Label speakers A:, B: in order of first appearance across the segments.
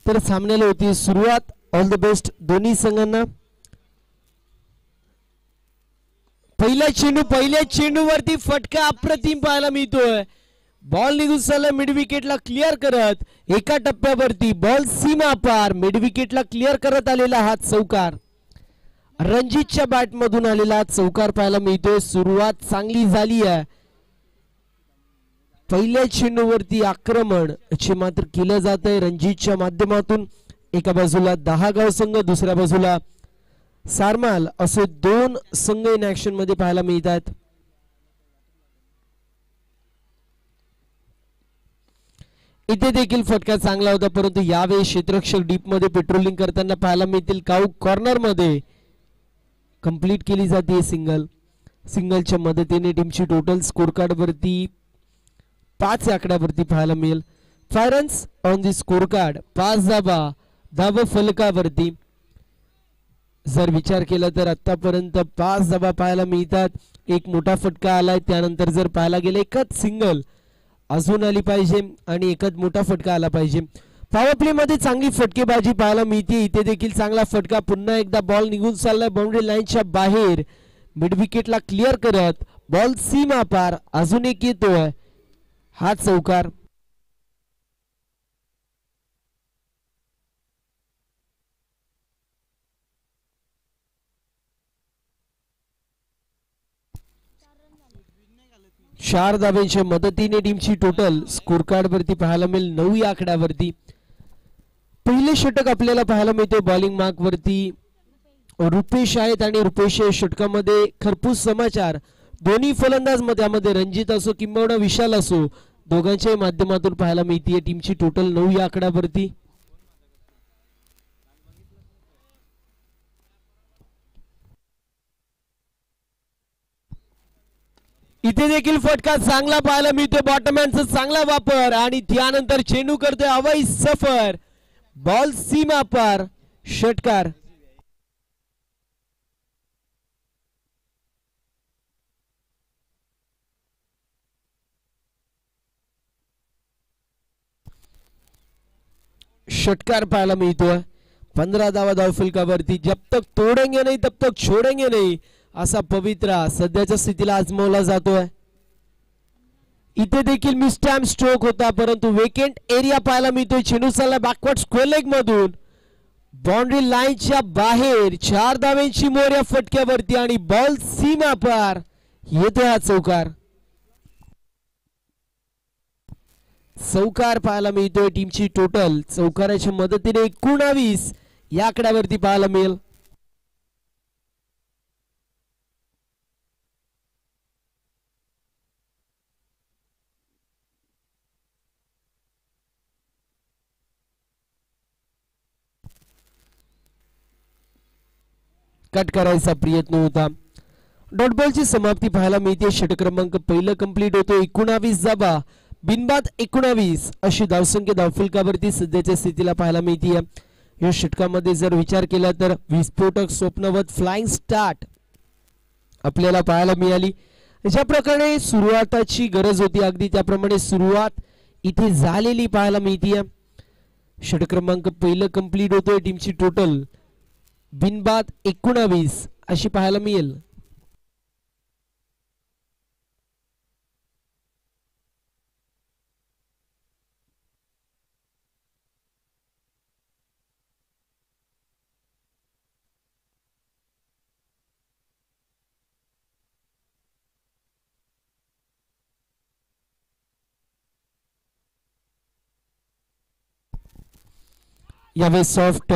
A: तर सामन्याला होती सुरुवात. ऑल द बेस्ट दोन्ही संघांना. पहिल्या चेंडूवरती फटका अप्रतिम पाहायला मिळतोय. बॉल निघून चालला मिड विकेटला क्लिअर करत. एका टप्प्यावरती बॉल सीमा पार मिड विकेटला क्लिअर करत आलेला हा चौकार. रणजितच्या बॅट मधून आलेला चौकार पाहायला मिळतोय. सुरुवात चांगली झाली आहे. पहिल्या चेंडूवरती आक्रमण मात्र केलं जात आहे रणजितच्या माध्यमातून. एका बाजूला 10 गाव संघ, दुसऱ्या बाजूला सारमाल असे दोन संघ इन ऍक्शन मध्ये पाहायला मिळतात. इथे देखील फटका चांगला होता, परंतु यावेळी क्षेत्ररक्षक डीप मध्ये पेट्रोलिंग करताना पाहायला मिळतील. काऊ कॉर्नर मध्ये कंप्लीट केली जाते सिंगल. सिंगलच्या मदतीने टीमची टोटल स्कोर कार्ड वरती 5 आकड्यावरती पाहायला मिळेल. 5 runs on the score card, 5 धावा फलकावरती. जर विचार केला तर आतापर्यंत 5 धावा पाहायला मिळतात. एक मोठा फटका आलाय, त्यानंतर जर पाहायला गेलं एकच सिंगल अजून आली पाहिजे आणि एकच मोठा फटका आला पाहिजे. पॉवर प्ले मध्ये चांगली फटकेबाजी पाहायला मिळते. इथे देखील चांगला फटका. पुन्हा एकदा बॉल निघून चाललाय बाउंड्री लाईनच्या बाहेर. मिड विकेटला क्लिअर करत बॉल सीमा पार. अजून एक येतोय हा चौकार. चार धाब्यांच्या मदतीने टीमची टोटल स्कोर कार्ड वरती पाहायला मिळेल 9 या आकड्यावरती. पहिले षटक आपल्याला पाहायला मिळते बॉलिंग मार्क वरती रुपेश आहेत आणि रुपेश षटकामध्ये खरपूस समाचार. दोन्ही फलंदाज मध्ये रणजित असो किंबहुना विशाल असो दोघांच्या माध्यमातून पाहायला मिळते. टीमची टोटल 9 या आकड्यावरती. इथे देखील फटका चांगला पाहायला मिळतो. बॉटमॅनचा चांगला वापर आणि त्यानंतर चेंडू करतोय हवाई सफर. बॉल सीमा पार, षटकार. षटकार पाहायला मिळतोय. 15 धावा धावफलकावरती. जब तक तोडेंगे नाही तब तक छोडेंगे नाही असा पवित्रा सध्याच्या स्थितीला आजमावला जातोय. इथे देखील मिसटाइम स्ट्रोक होता, परंतु वेकेंट एरिया पाहायला मिळतोय. चेंडू चालला बॅकवर्ड स्क्वेअर लेग मधून बाउंड्री लाईनच्या बाहेर. 4 धाव्यांची मोर या फटक्यावरती आणि बॉल सीमा पार. येतोय हा चौकार. चौकार पाहायला मिळतोय. टीमची टोटल चौकाराच्या मदतीने 19 या आकड्यावरती पाहायला मिळेल. कट करायचा प्रयत्न होता. डॉट बॉलची समाप्ती पाहायला मिळते. षटक क्रमांक पहिलं कंप्लीट होतो. 19 धावा बिनबाद 19 अशी धावसंख्या धावफलकावरती सध्याच्या स्थितीला पाहायला मिळते. या षटकामध्ये जर विचार केला तर विस्फोटक स्वप्नवत फ्लाइंग स्टार्ट आपल्याला पाहायला मिळाली. ज्या प्रकारे सुरुवाताची गरज होती अगदी त्याप्रमाणे सुरुवात इथे झालेली पाहायला मिळते. षटक क्रमांक पहिलं कंप्लीट होतोय. टीमची टोटल बिनबाद 19 अशी पाहायला मिळेल. यावेळेस सॉफ्ट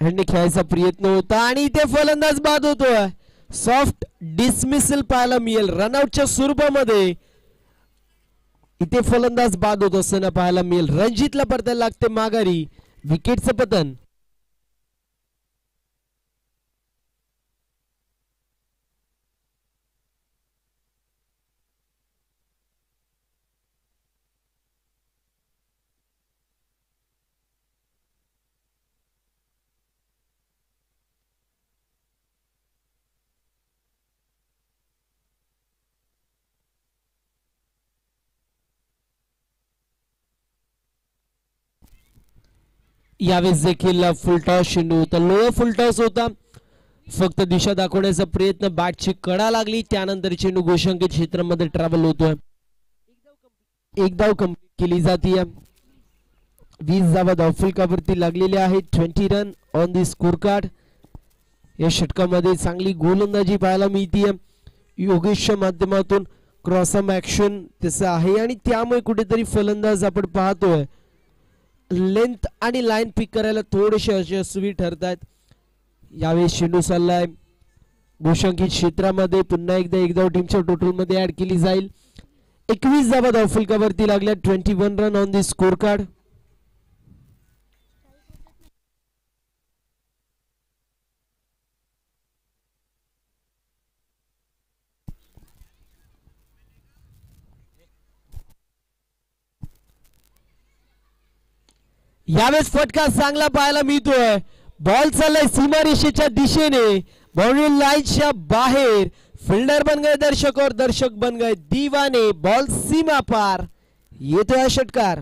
A: हँडने खेळायचा प्रयत्न होता आणि इथे फलंदाज बाद होतोय. सॉफ्ट डिसमिसल पाहायला मिळेल रनआउटच्या स्वरूपामध्ये. इथे फलंदाज बाद होत असताना पाहायला मिळेल. रणजितला परतायला लागते माघारी. विकेटचं पतन. यावेळेस देखील फुलटॉस चेंडू तर लोअर फुलटॉस होता, फक्त दिशा दाखवण्याचा प्रयत्न, बॅटची कडा लागली, त्यानंतर चेंडू गोशांकित क्षेत्रामध्ये ट्रॅव्हल होतोय. एक धाव कंप्लीट केली जाते. 20 धावा धावफलकावरती लागलेल्या आहेत. 20 run on the score card. या षटकामध्ये चांगली गोलंदाजी पाहायला मिळते. योगेशच्या माध्यमातून क्रॉसम ऍक्शन तसं आहे आणि त्यामुळे कुठेतरी फलंदाज आपण पाहतोय लेंथ आणि लाईन पिक करायला थोडेसे यशस्वी ठरतात. यावेळी चेंडू चाललाय गोशांकित क्षेत्रामध्ये, पुन्हा एकदा एक धाव टीमच्या टोटल मध्ये ऍड केली जाईल. 21 धावा धावफलकावरती लागल्या. 21 run on the score card. यावेळेस फटका चांगला पाहायला मिळतोय. बॉल चाललाय सीमारेषेच्या दिशेने, बाउंड्री लाईनच्या बाहेर. फिल्डर बन गए दर्शक और दर्शक बन गए दीवाने. बॉल सीमा पार येतोय षटकार.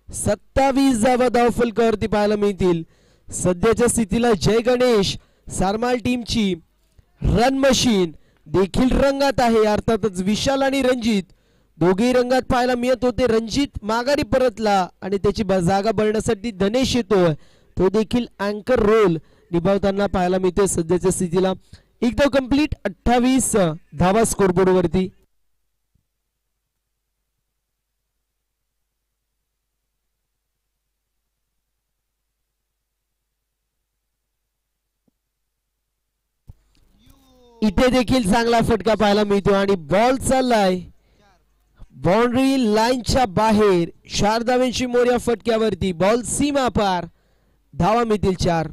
A: 27 धावा धावफलकावरती पाहायला मिळतील. सध्याच्या स्थितीला जय गणेश सारमाल टीमची रन मशीन देखील रंगात आहे. अर्थातच विशाल आणि रणजित दोघेही रंगात पाहायला मिळत होते. रणजित माघारी परतला आणि त्याची जागा भरण्यासाठी धनेश येतोय, तो देखील अँकर रोल निभावताना पाहायला मिळतोय. सध्याच्या स्थितीला एक धाव कंप्लीट. 28 धावा स्कोरबोर्ड वरती. इथे देखील चांगला फटका पाहायला मिळतो आणि बॉल चाललाय बाउंड्री लाईनच्या बाहेर. 4 धावांची मोर या फटक्यावरती. बॉल सीमा पार. धावा मिळतील 4.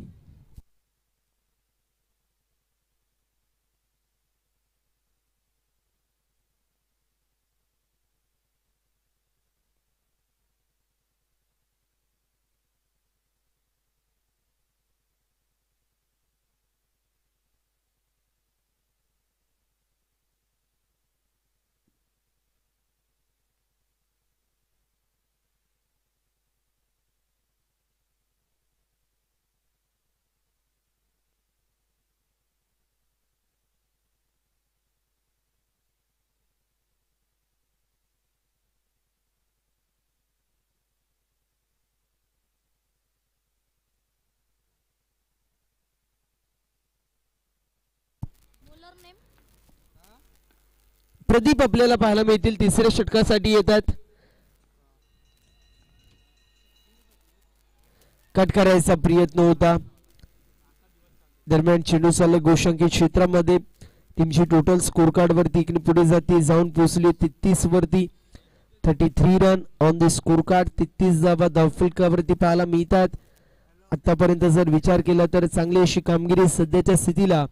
A: प्रदीप आपल्याला पाहायला मिळतील. तिसऱ्या षटकासाठी येतात. कट करायचा प्रयत्न होता. दरम्यान चेंडू चालला गोशांकित क्षेत्रामध्ये. टीमची टोटल स्कोर कार्ड वरती इकडे पुढे जाते, जाऊन पोहोचली 33 वरती. 33 run on the score card. 33 धावा धावफलकावरती पाहायला मिळतात. आतापर्यंत जर विचार केला तर चांगली अशी कामगिरी सध्याच्या स्थितीला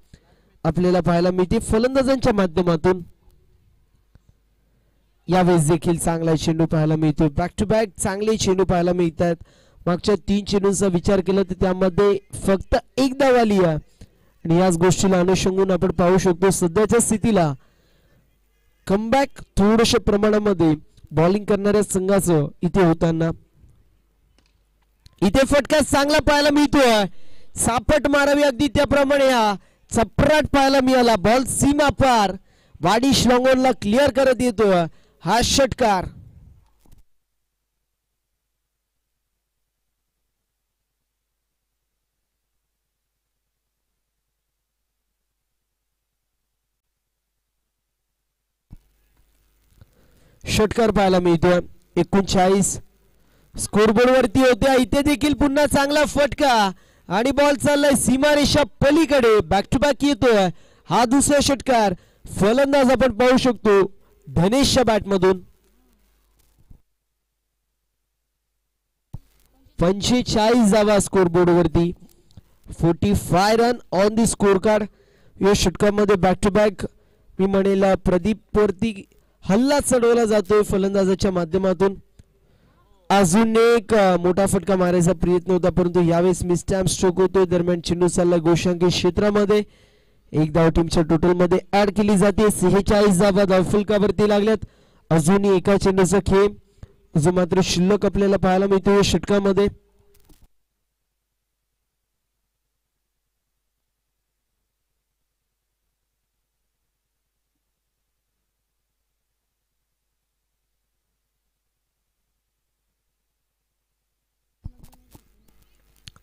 A: आपल्याला पाहायला मिळते फलंदाजांच्या माध्यमातून. यावेळेस देखील चांगला चेंडू पाहायला मिळतो. बॅक टू बॅक चांगले चेंडू पाहायला मिळतात. मागच्या 3 चेंडूंचा विचार केला तर त्यामध्ये फक्त एक धाव आली आहे आणि याच गोष्टीला अनुषंगून आपण पाहू शकतो सध्याच्या स्थितीला कमबॅक थोडशा प्रमाणामध्ये बॉलिंग करणाऱ्या संघाचं इथे होताना. इथे फटका चांगला पाहायला मिळतोय. सापट मारावी अगदी त्याप्रमाणे हा चपराट पाहायला मिळाला. बॉल सीमा पार. वाडी श्लॉंगोनला क्लिअर करत येतोय हा षटकार. षटकार पाहायला मिळतोय. 39 स्कोरबोर्ड वरती होत्या. इथे देखील पुन्हा चांगला फटका आणि बॉल चाललाय सीमारेषा पलीकडे. बॅक टू बॅक येतोय हा दुसरा षटकार. फलंदाज आपण पाहू शकतो धनेशच्या बॅट मधून. 45 धावा स्कोरबोर्ड वरती. 45 run on the score card. या षटकामध्ये बॅक टू बॅक मी म्हणेल प्रदीप वरती हल्ला चढवला जातोय फलंदाजाच्या माध्यमातून. अजून एक मोठा फटका मारायचा प्रयत्न होता परंतु यावेळेस मिसटॅम्प स्ट्रोक होतोय. दरम्यान चेंडू चालला गोशांकित क्षेत्रामध्ये. एक धाव टीमच्या टोटल मध्ये ऍड केली जाते. 46 धावा धावफलकावरती लागल्यात. अजूनही एका चेंडूचा खेळ जो मात्र शिल्लक आपल्याला पाहायला मिळतो या षटकामध्ये.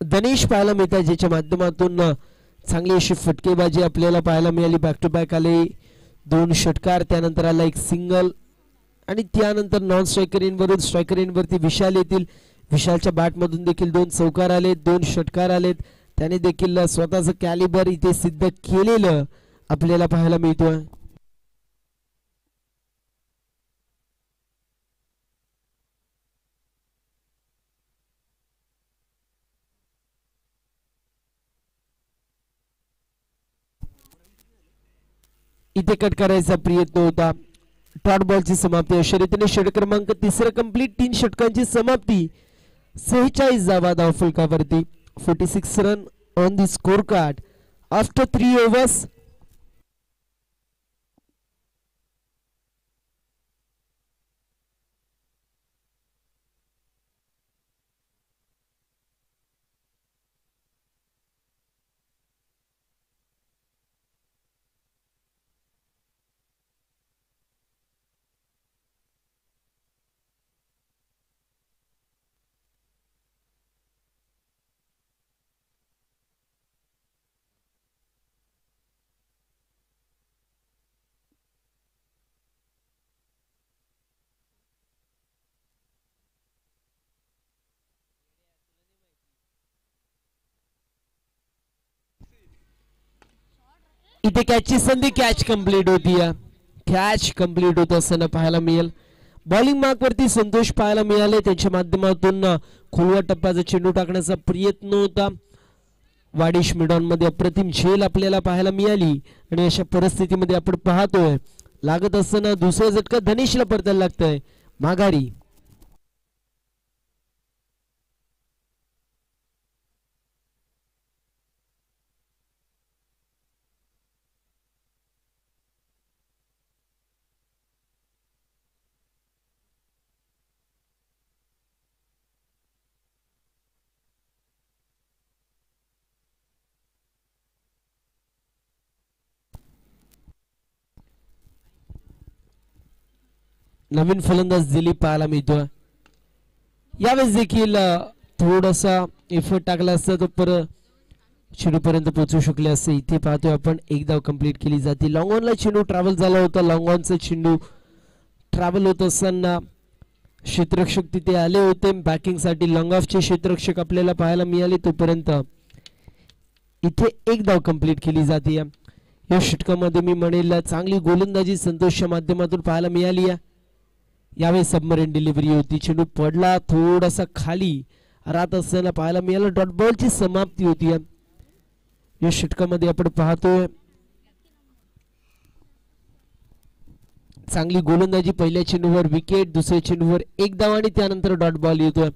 A: धनेश पाहायला मिळतात, ज्याच्या माध्यमातून चांगली अशी फटकेबाजी आपल्याला पाहायला मिळाली. बॅक टू बॅक आले 2 षटकार, त्यानंतर आला एक सिंगल आणि त्यानंतर नॉन स्ट्रायकर इनवरून स्ट्रायकर इनवरती विशाल येतील. विशालच्या बॅटमधून देखील 2 चौकार आलेत, 2 षटकार आलेत. त्याने देखील स्वतःचं कॅलिबर इथे सिद्ध केलेलं आपल्याला पाहायला मिळतोय. इथे कट करायचा प्रयत्न होता. डॉट बॉलची समाप्ती. अशा रीतीने षटक क्रमांक 3 कंप्लीट. 3 षटकांची समाप्ती. 46 धावा धावफलकावरती. 46 run on the score card after 3 overs. इथे कॅचची संधी. कॅच कंप्लीट होती. कॅच कंप्लीट होत असताना पाहायला मिळेल. बॉलिंग मार्क वरती संतोष पाहायला मिळाले. त्यांच्या माध्यमातून खोलवा टप्प्याचा चेंडू टाकण्याचा प्रयत्न होता. वाडिश मिडॉन मध्ये अप्रतिम झेल आपल्याला पाहायला मिळाली आणि अशा परिस्थितीमध्ये आपण पाहतोय लागत असताना दुसरा झटका धनेशला परतायला लागतंय माघारी. नवीन फलंदाज दिलीप पाहायला मिळतोय. यावेळेस देखील थोडासा एफर्ट टाकला असता तर चेंडू पर्यंत पोहोचू शकले असते. इथे पाहतोय आपण 1 धाव कंप्लीट केली जाते. लॉंग ऑनला चेंडू ट्रॅव्हल झाला होता. लॉंग ऑनचा चेंडू ट्रॅव्हल होत असताना क्षेत्ररक्षक तिथे आले होते बॅकिंग साठी. लॉंग ऑफचे क्षेत्ररक्षक आपल्याला पाहायला मिळाले. तोपर्यंत इथे 1 धाव कंप्लीट केली जाते. या षटकामध्ये मी म्हणेल चांगली गोलंदाजी संतोषच्या माध्यमातून पाहायला मिळाली. यावेळी सबमरीन डिलिव्हरी होती. चेंडू पडला थोडासा खाली राहत असताना पाहायला मिळालं. डॉट बॉलची समाप्ती होती. या षटकामध्ये आपण पाहतोय चांगली गोलंदाजी. पहिल्या चेंडूवर विकेट, दुसऱ्या चेंडूवर 1 धाव आणि त्यानंतर डॉट बॉल येतोय.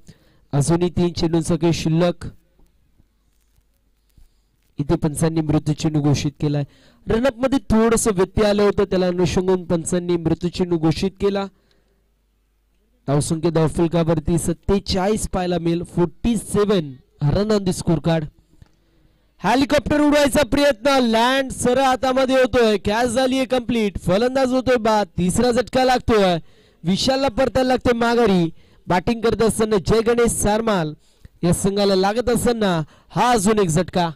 A: अजूनही 3 चेंडूंचा काही शिल्लक. इथे पंचांनी मृत्यू चेंडू घोषित केलाय. रनअप मध्ये थोडस व्यत्यय आलं होतं, त्याला अनुषंगून पंचांनी मृत्यू चेंडू घोषित केला. धावसंख्या धावफलकावरती 47 पाहायला मिळेल. 47 run on the score card. Helicopter उडवायचा प्रयत्न. लँड सरळ हातामध्ये होतोय. कॅच झालीय कंप्लीट. फलंदाज होतोय बाद. 3रा झटका लागतोय. विशालला परतायला लागतोय माघारी. बॅटिंग करत असताना जय गणेश सारमाल या संघाला लागत असताना हा अजून एक झटका.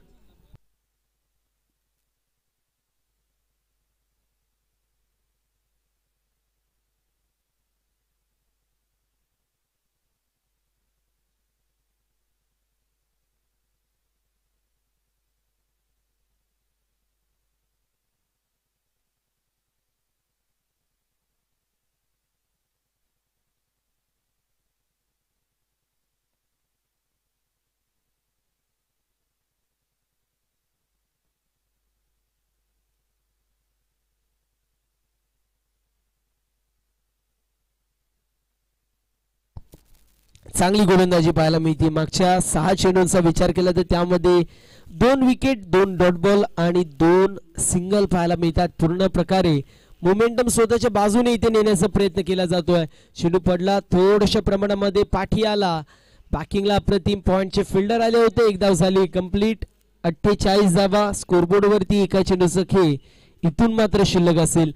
A: चांगली गोलंदाजी पाहायला मिळते. मागच्या 6 चेंडूंचा विचार केला तर त्यामध्ये 2 विकेट, 2 डॉट बॉल आणि 2 सिंगल पाहायला मिळतात. पूर्ण प्रकारे मोमेंटम स्वतःच्या बाजूने इथे नेण्याचा प्रयत्न केला जातोय. चेंडू पडला थोड्याशा प्रमाणामध्ये पाठी आला. बॅकिंगला अप्रतिम पॉइंटचे फिल्डर आले होते. 1 धाव झाली कंप्लीट. 48 धावा स्कोरबोर्ड वरती. एका चेंडूचं खेळ इथून मात्र शिल्लक असेल.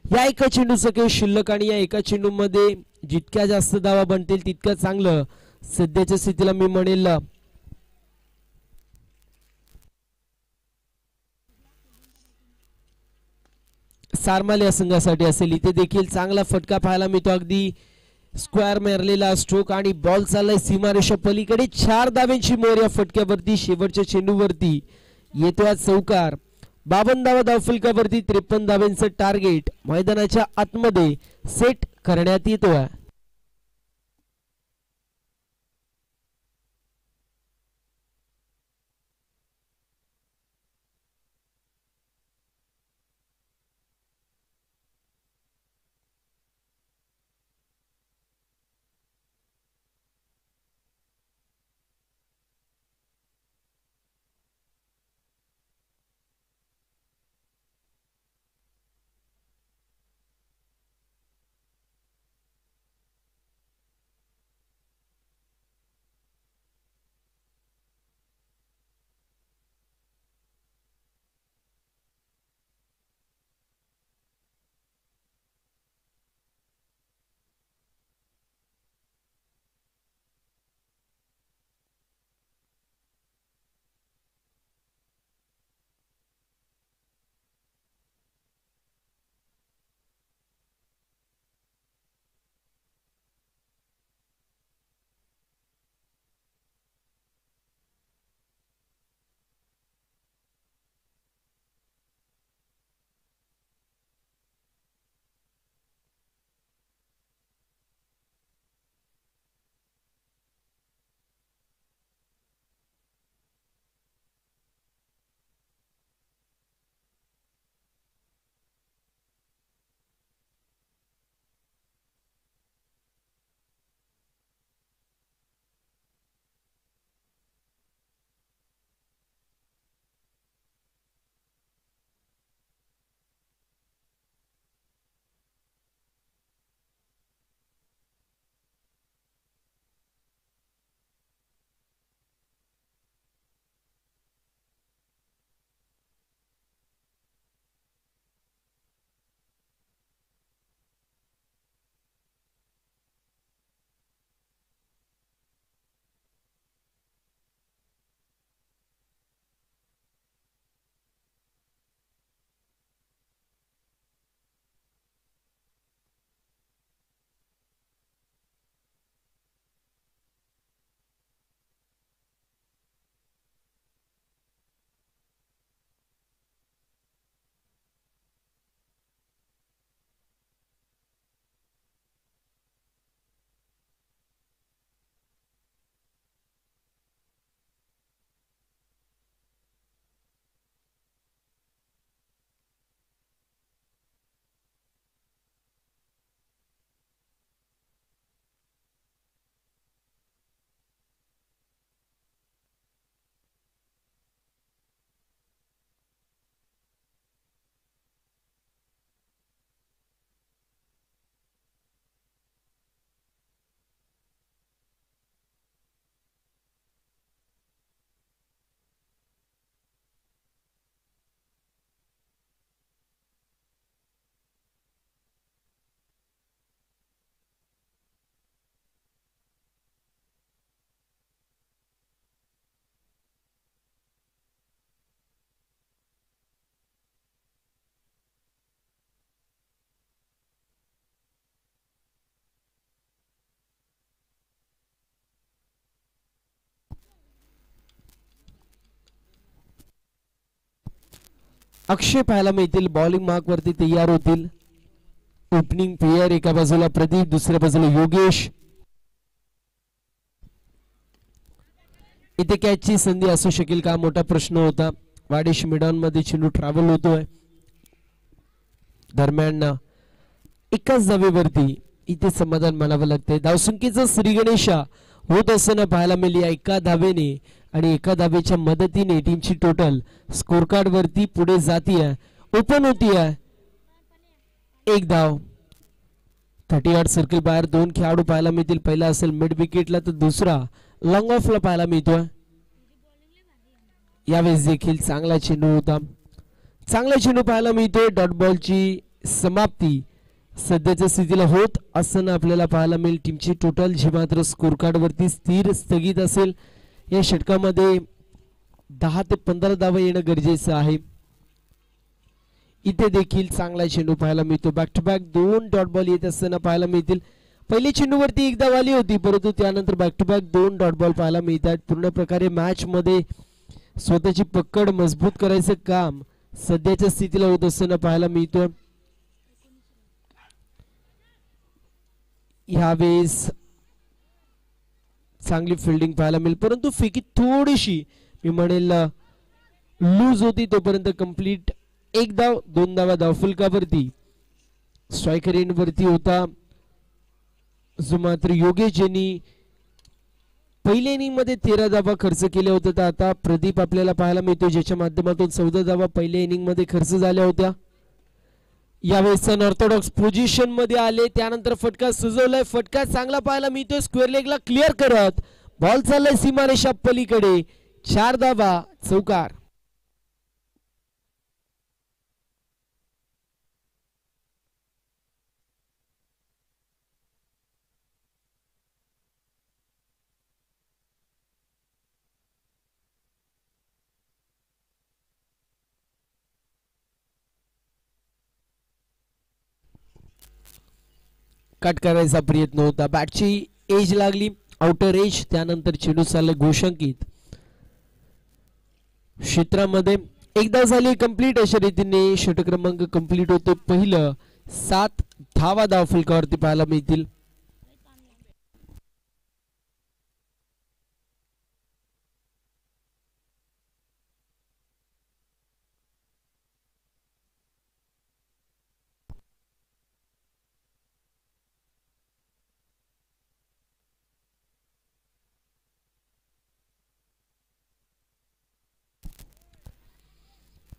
A: या एका चेंडूचं खेळ शिल्लक आणि या एका चेंडू मध्ये जितक्या जास्त धावा बनतील तितकं चांगलं. सध्याच्या स्थितीला मी म्हणेल सारमाल या संघासाठी असेल. इथे देखील चांगला फटका पाहायला मिळतो. अगदी स्क्वेअर मारलेला स्ट्रोक आणि बॉल चाललाय सीमारेषा पलीकडे. 4 धावांची मोर या फटक्यावरती. शेवटच्या चेंडूवरती येतो आज चौकार. 52 धावा धावफलकावरती. 53 धावांचं टार्गेट मैदानाच्या आतमध्ये सेट करण्यात येतोय. अक्षय पाहायला मिळतील. बॉलिंग मार्क वरती तयार होतील. ओपनिंग पेयर एका बाजूला प्रदीप, दुसऱ्या बाजूला योगेश. इथे कॅचची संधी असू शकेल का, मोठा प्रश्न होता. वाडेश मैदान मध्ये चेंडू ट्रॅव्हल होतोय. दरम्यान एकाच धावेवरती इथे समाधान मानावं लागतंय. धावसंख्येचा श्रीगणेशा होत असताना पाहायला मिळाली एका धावेने आणि एका धावेच्या मदतीने टीमची टोटल स्कोर कार्ड वरती पुढे जातीये, ओपन होतीये. एक धाव 38 सर्कल बाहेर. 2 खेळाडू पाहायला मिळतील. पहिला असेल मिड विकेटला तर दुसरा लॉंग ऑफला पाहायला मिळतोय. यावेळेस देखील चांगला चेंडू होता. चांगला चेंडू पाहायला मिळतोय. डॉट बॉलची समाप्ती सध्याच्या स्थितीला होत असताना आपल्याला पाहायला मिळेल. टीमची टोटल जी मात्र स्कोर कार्ड वरती स्थिर स्थगित असेल. या षटकामध्ये 10 ते 15 धावा येणं गरजेचं आहे. इथे देखील चांगला चेंडू पाहायला मिळतो. Back to back 2 dot ball येत असताना पाहायला मिळतील. पहिली चेंडूवरती एकदा वाली होती, परंतु त्यानंतर back to back 2 dot ball पाहायला मिळतात. पूर्ण प्रकारे मॅच मध्ये स्वतःची पकड मजबूत करायचं काम सध्याच्या स्थितीला होत असताना पाहायला मिळतं. यावेळेस चांगली फिल्डिंग पाहायला मिळेल, परंतु फेकी थोडीशी मी म्हणेल लूज होती. तोपर्यंत कंप्लीट एक धाव, 2 धावा धावफलकावरती. स्ट्रायकर एंड वरती होता, जो मात्र योगेश यांनी पहिल्या इनिंग मध्ये 13 धावा खर्च केल्या होत्या. तर आता प्रदीप आपल्याला पाहायला मिळतो, ज्याच्या माध्यमातून 14 धावा पहिल्या इनिंग मध्ये खर्च झाल्या होत्या. यावेळेस अनऑर्थोडॉक्स पोझिशन मध्ये आले, त्यानंतर फटका सुजवलाय. फटका चांगला पाहायला मिळतोय, स्क्वेअर लेगला क्लिअर करत बॉल चाललाय सीमारेषा पलीकडे. 4 धावा, चौकार. कट करायचा प्रयत्न होता, बॅटची एज लागली, आउटर एज. त्यानंतर चेंडू चालला घोषांकित क्षेत्रामध्ये. एकदा झाली कंप्लीट. अशा रीतीने षटक क्रमांक कंप्लीट होतो. पहिलं 7 धावा धावफलकावरती पाहायला मिळतील.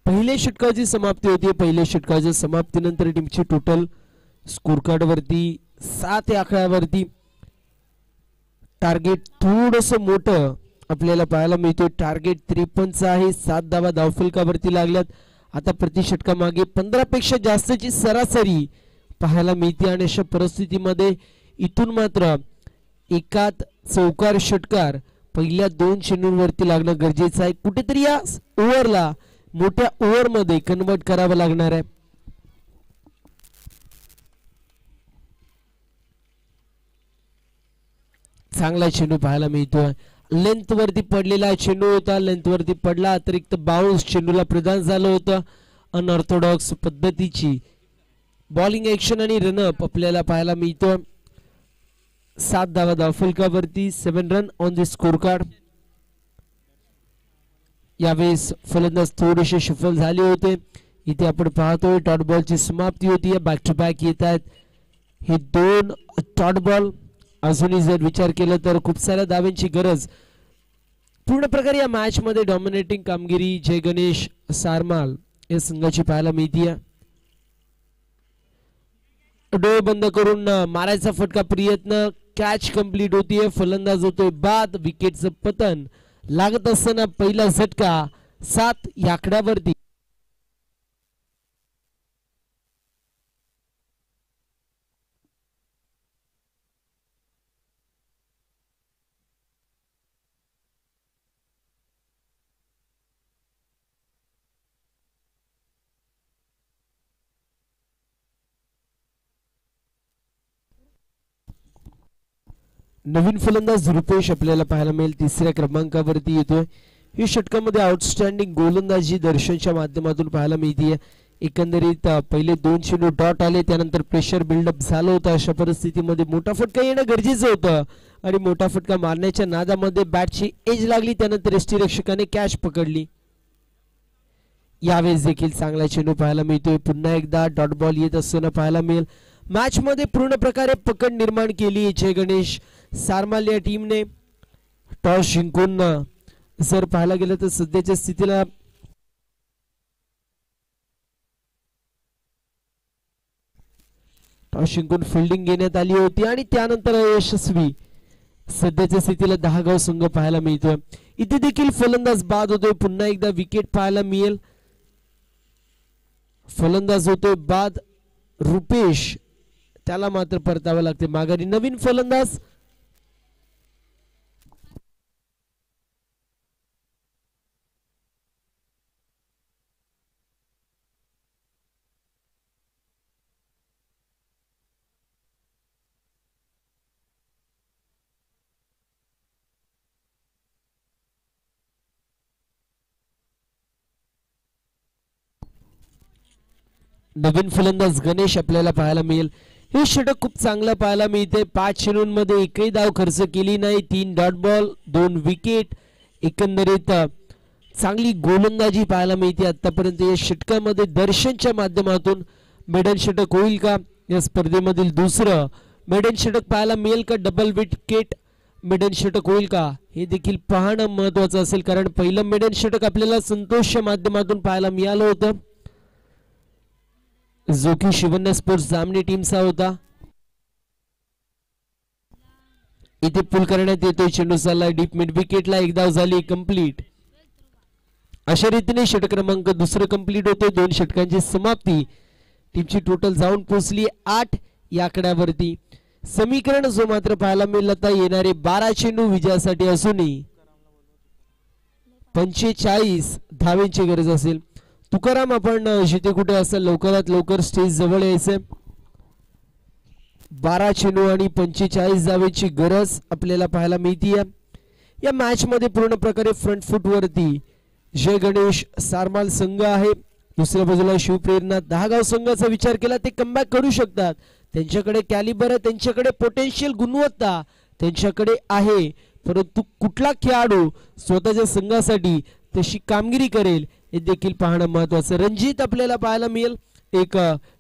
A: पहिल्या षटकाची समाप्ती होती. पहिल्या षटकाच्या समाप्तीनंतर टीमची टोटल स्कोर कार्ड वरती 7 या आकड्यावरती टार्गेट थोडस मोठं आपल्याला पाहायला मिळतो. टार्गेट 53 आहे. 7 धावा धावफलकावरती लागल्यात. आता प्रति षटका मागे 15 पेक्षा जास्तची सरासरी पाहायला मिळते. आणि अशा परिस्थितीमध्ये इथून मात्र एकात चौकार षटकार पहिल्या 2 चेंडूंवरती लागणं गरजेचं आहे. कुठेतरी या ओव्हरला मोठ्या ओव्हर मध्ये कन्वर्ट करावं लागणार आहे. चांगला चेंडू पाहायला मिळतोय. लेंथ वरती पडलेला चेंडू होता, लेंथ वरती पडला. अतिरिक्त बाउन्स चेंडूला प्रदान झालं होतं. अनऑर्थोडॉक्स पद्धतीची बॉलिंग ऍक्शन आणि रनअप आपल्याला पाहायला मिळतो. 7 धावा धावफलकावरती, 7 run on the score card. यावेळेस फलंदाज थोडेसे सफल झाले होते. इथे आपण पाहतोय डॉट बॉलची समाप्ती होती. बॅक टू बॅक येत आहेत हे 2 डॉट बॉल. अजूनही जर विचार केला तर खूप साऱ्या धावांची गरज. पूर्ण प्रकारे या मॅच मध्ये डॉमिनेटिंग कामगिरी जय गणेश सारमाल या संघाची पाहायला मिळते. डोळे बंद करून मारायचा फटका प्रयत्न, कॅच कंप्लीट होतीये. फलंदाज होतोय बाद. विकेटचं पतन लागत असताना पहिला झटका 7 या आकड्यावरती. नवीन फलंदाज रुपेश आपल्याला पाहायला मिळेल, 3ऱ्या क्रमांकावरती येतोय. ही षटकामध्ये आउटस्टँडिंग गोलंदाजी दर्शनच्या माध्यमातून पाहायला मिळते. एकंदरीत पहिले 2 चेंडू डॉट आले, त्यानंतर प्रेशर बिल्डअप झालं होतं. अशा परिस्थितीमध्ये मोठा फटका येणं गरजेचं होतं आणि मोठा फटका मारण्याच्या नादामध्ये बॅटची एज लागली. त्यानंतर यष्टीरक्षकाने कॅच पकडली. यावेळेस देखील चांगला चेंडू पाहायला मिळतोय. पुन्हा एकदा डॉट बॉल येत असताना पाहायला मिळेल. मॅच मध्ये पूर्ण प्रकारे पकड निर्माण केली जय गणेश सारमाल या टीमने. टॉस जिंकून जर पाहायला गेलं तर सध्याच्या स्थितीला टॉस जिंकून फिल्डिंग घेण्यात आली होती आणि त्यानंतर यशस्वी सध्याच्या स्थितीला 10 गाव संघ पाहायला मिळतोय. इथे देखील फलंदाज बाद होतोय. पुन्हा एकदा विकेट पाहायला मिळेल. फलंदाज होतोय बाद रुपेश, त्याला मात्र परतावं लागते माघारी. नवीन फलंदाज नवीन फलंदाज गणेश आपल्याला पाहायला मिळेल. हे षटक खूप चांगलं पाहायला मिळते. 5 चेंडूंमध्ये एकही धाव खर्च केली नाही, 3 डॉट बॉल, 2 विकेट. एकंदरीत चांगली गोलंदाजी पाहायला मिळते आतापर्यंत या षटकामध्ये. दर्शनच्या माध्यमातून मेडन षटक होईल का या स्पर्धेमधील दुसरं मेडन षटक पाहायला मिळेल का? डबल विकेट मेडन षटक होईल का हे देखील पाहणं महत्वाचं असेल, कारण पहिलं मेडन षटक आपल्याला संतोषच्या माध्यमातून पाहायला मिळालं होतं, जो की शिवन्य स्पोर्ट्स जामणी टीमचा होता. इथे पुल करण्यात येतोय. चेंडू चालला डीप मिड विकेटला, एक धाव झाली कंप्लीट. अशा रीतीने षटक क्रमांक दुसरं कंप्लीट होते. 2 षटकांची समाप्ती. टीमची टोटल जाऊन पोहोचली 8 या आकड्यावरती. समीकरण जो मात्र पाहायला मिळेल आता येणारे 12 चेंडू विजयासाठी असूनही 45 धावेंची गरज असेल. तुकाराम, आपण जिथे कुठे असेल लवकरात लवकर स्टेज जवळ यायचे. 12 चेंडू आणि 45 धावेची गरज आपल्याला पाहायला मिळते. या मॅच मध्ये पूर्ण प्रकारे फ्रंट फुट वरती जय गणेश सारमाल संघ आहे. दुसऱ्या बाजूला शिवप्रेरणा दहागाव संघाचा विचार केला ते कमबॅक करू शकतात. त्यांच्याकडे कॅलिबर आहे, त्यांच्याकडे पोटेन्शियल गुणवत्ता त्यांच्याकडे आहे, परंतु कुठला खेळाडू स्वतःच्या संघासाठी तशी कामगिरी करेल हे देखील पाहणं महत्वाचं. रणजित आपल्याला पाहायला मिळेल, एक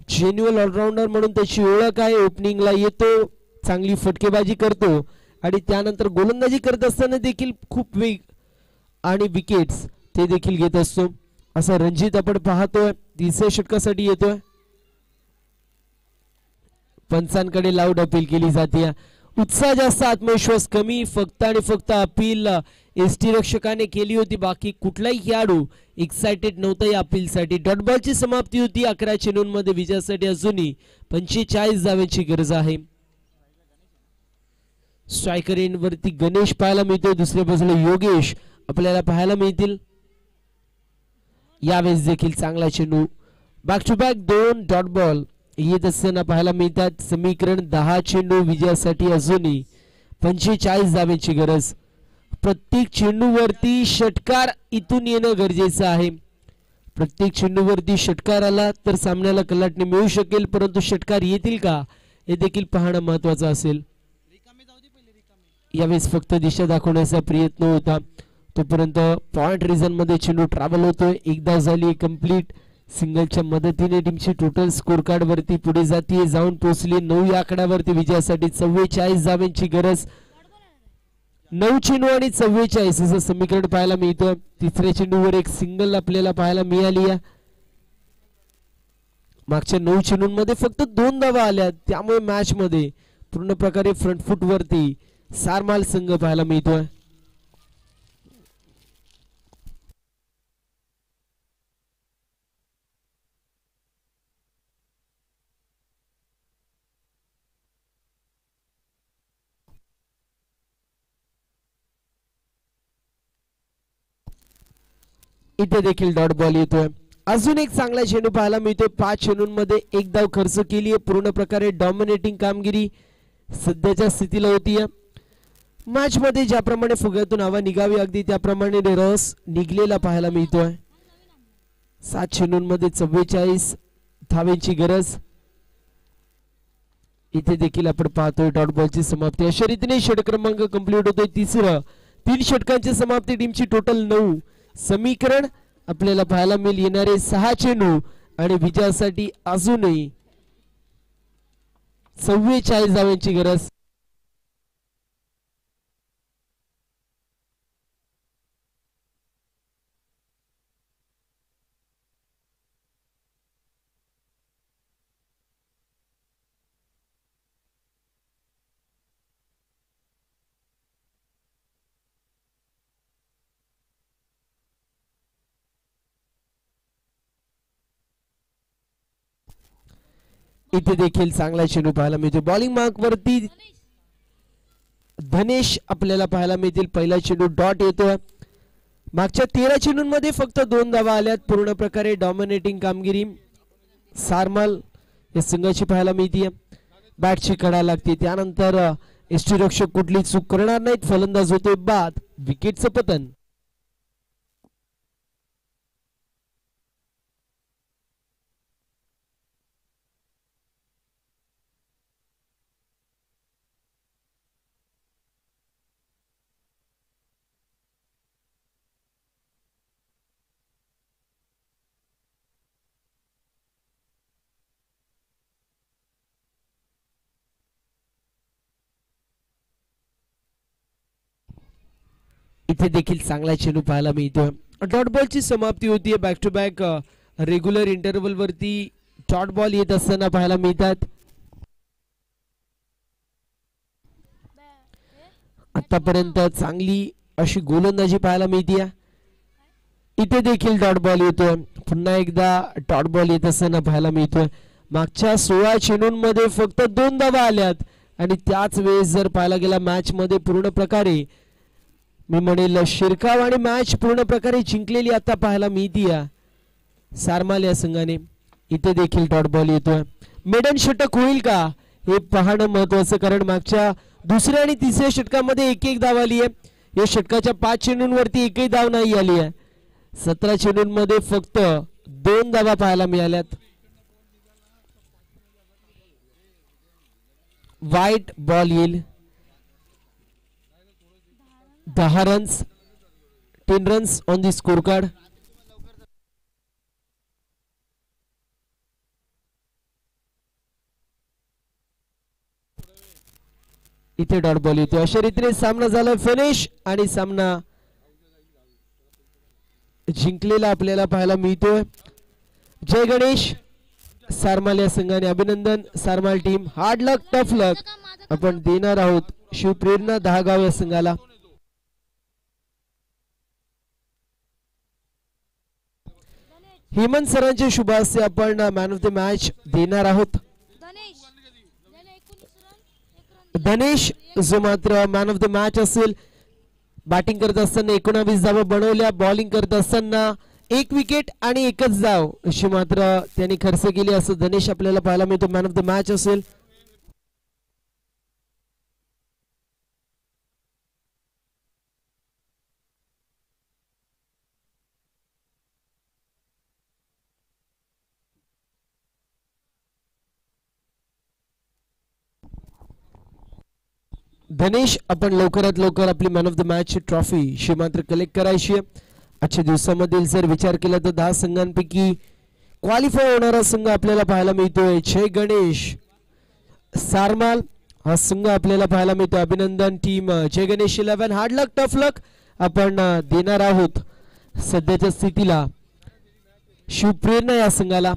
A: जेन्युअल ऑलराऊंडर म्हणून त्याची ओळख आहे. ओपनिंगला येतो, चांगली फटकेबाजी करतो आणि त्यानंतर गोलंदाजी करत असताना देखील खूप वेग आणि विकेट्स ते देखील घेत असतो. असा रणजित आपण पाहतोय. तिसऱ्या षटकासाठी येतोय. पंचांकडे लाऊड अपील केली जाते. उत्साह जास्त, आत्मविश्वास कमी. फक्त आणि फक्त अपील एसटी रक्षकाने केली होती, बाकी कुठलाही खेळाडू एक्साइटेड नव्हता या अपीलसाठी. डॉट बॉलची समाप्ती होती 11 चेंडूंमध्ये विजयासाठी अजूनही 45 धावेची गरज आहे. स्ट्रायकर एंड वरती गणेश पाहायला मिळतोय, दुसऱ्या बाजूला योगेश आपल्याला पाहायला मिळतील. यावेळेस देखील चांगला चेंडू, back to back 2 dot ball येत असताना पाहायला मिळतात. समीकरण 10 चेंडू विजयासाठी अजूनही 45 धावेची गरज. प्रत्येक चेंडूवरती षटकार इथून येणं गरजेचं आहे. प्रत्येक चेंडूवरती षटकार आला तर सामन्याला कलाटणी मिळू शकेल, परंतु षटकार येतील का हे देखील पाहणं महत्वाचं असेल. यावेळेस फक्त दिशा दाखवण्याचा प्रयत्न होता, तोपर्यंत पॉइंट रिझन मध्ये चेंडू ट्रॅव्हल होतोय. एकदा झाली कंप्लीट. सिंगलच्या मदतीने टीमची टोटल स्कोर कार्ड वरती पुढे जाते, जाऊन पोहोचली 9 या आकड्यावरती. विजयासाठी 44 धावेंची गरज. 9 चेंडू आणि 44 असं समीकरण पाहायला मिळतं. तिसऱ्या चेंडूवर एक सिंगल आपल्याला पाहायला मिळाली. मागच्या 9 चेंडूंमध्ये फक्त 2 धावा आल्या, त्यामुळे मॅच मध्ये पूर्ण प्रकारे फ्रंट फुट वरती सारमाल संघ पाहायला मिळतोय. इथे देखील डॉट बॉल येतोय. अजून एक चांगला चेंडू पाहायला मिळतोय. 5 चेंडूंमध्ये एक धाव खर्च केली आहे. पूर्ण प्रकारे डॉमिनेटिंग कामगिरी सध्याच्या स्थितीला होती. मॅच मध्ये ज्याप्रमाणे फुग्यातून हवा निघावी अगदी त्याप्रमाणे रस निघलेला पाहायला मिळतोय. 7 चेंडूंमध्ये 44 धावेंची गरज. इथे देखील आपण पाहतोय डॉट बॉलची समाप्ती. अशा रीतीने षटक क्रमांक कंप्लीट होतोय. तिसरं 3 षटकांची समाप्ती. टीमची टोटल 9. समीकरण आपल्याला पाहायला मिळेल येणारे 6 चेंडू आणि विजयासाठी अजूनही 44 धावांची गरज. इथे देखील चांगला चेंडू पाहायला मिळतो. बॉलिंग मार्क वरती धनेश आपल्याला पाहायला मिळतील. पहिला चेंडू डॉट येतोय. मागच्या 13 चेंडूंमध्ये फक्त 2 धावा आल्यात. पूर्ण प्रकारे डॉमिनेटिंग कामगिरी सारमाल या संघाची पाहायला मिळते. बॅटची कडा लागते, त्यानंतर यष्टीरक्षक कुठली चूक करणार नाहीत. फलंदाज होते बाद. विकेटचं पतन. इथे देखील चांगला चेंडू पाहायला मिळतोय. डॉट बॉलची समाप्ती होतीये. Back to back regular interval वरती डॉट बॉल येत असताना पाहायला मिळतात. आतापर्यंत चांगली अशी गोलंदाजी पाहायला मिळते. इथे देखील डॉट बॉल येतोय. पुन्हा एकदा डॉट बॉल येत असताना पाहायला मिळतोय. मागच्या 16 चेंडूंमध्ये फक्त 2 धावा आल्यात आणि त्याच वेळेस जर पाहायला गेला मॅच मध्ये पूर्ण प्रकारे मी म्हणेल शिरकाव आणि मॅच पूर्ण प्रकारे जिंकलेली आता पाहायला मिळतीये सारमाल या संघाने. इथे देखील डॉट बॉल येतोय. मेडन षटक होईल का हे पाहणं महत्वाचं, कारण मागच्या दुसऱ्या आणि तिसऱ्या षटकामध्ये एक धाव आली आहे. या षटकाच्या 5 चेंडूंवरती एकही धाव नाही आली आहे. 17 चेंडूंमध्ये फक्त 2 धावा पाहायला मिळाल्यात. वाईट बॉल येईल. 10 runs, 10 runs on the score card. इथे डॉट बॉल येतो. अशा रीतीने सामना झाला फिनिश आणि सामना जिंकलेला आपल्याला पाहायला मिळतोय. जय गणेश सारमाल या संघाने. अभिनंदन सारमाल टीम. हार्ड लक, टफ लक आपण देणार आहोत शिवप्रेरणा दहागाव या संघाला. हेमंत सरांच्या शुभ हस्ते आपण मॅन ऑफ द मॅच देणार आहोत. धनेश जो मात्र मॅन ऑफ द मॅच असेल. बॅटिंग करत असताना 19 धावा बनवल्या. बॉलिंग करत असताना 1 विकेट आणि 1च धाव अशी मात्र त्यांनी खर्च केली असं धनेश आपल्याला पाहायला मिळतो. मॅन ऑफ द मॅच असेल. धनेश आपण लवकरात लवकर आपली man of the match trophy शी मात्र कलेक्ट करायची आहे. आजच्या दिवसामधील जर विचार केला तर 10 संघांपैकी क्वालिफाय होणारा संघ आपल्याला पाहायला मिळतोय. जय गणेश सारमाल हा संघ आपल्याला पाहायला मिळतो. अभिनंदन टीम जय गणेश 11. हार्ड लक, टफ लक आपण देणार आहोत सध्याच्या स्थितीला शिवप्रेरणा या संघाला.